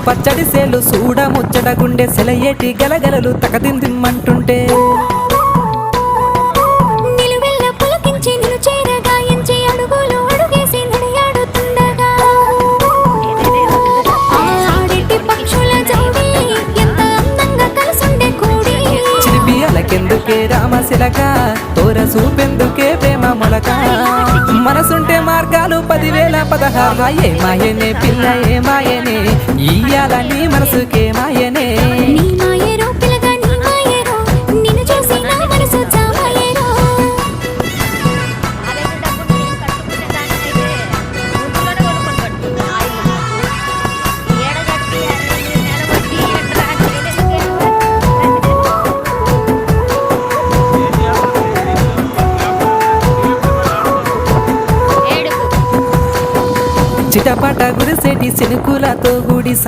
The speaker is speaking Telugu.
పచ్చడి సేలు సూడ ముచ్చట గుండె సెలయేటి గలగలలు తకదిందిమ్మంటుంటే నిలువెల్ల పులకించి నిన్ను చేరగా ఎంచి అడుగులు అడుగేసి నడియాడుతుండగా ఆడిటి పక్షుల జోడి ఎంత అందంగా కలిసుండే కూడి చిలిపియలకెందుకే రామశిలక తోర సూపెందుకే ప్రేమ మొలక మనసుంటే మార్గాలు 10,000 ఏ మాయనే పిల్ల ఏ మాయనే ఇయ్యాల నీ మనసుకే మాయనే నీ మాయేరో పిల్లగా నీ మాయేరో నిన్ను చూసి నా మనసు జామాయేరో చిటపట గురిసేటి సినుకులతో గుడి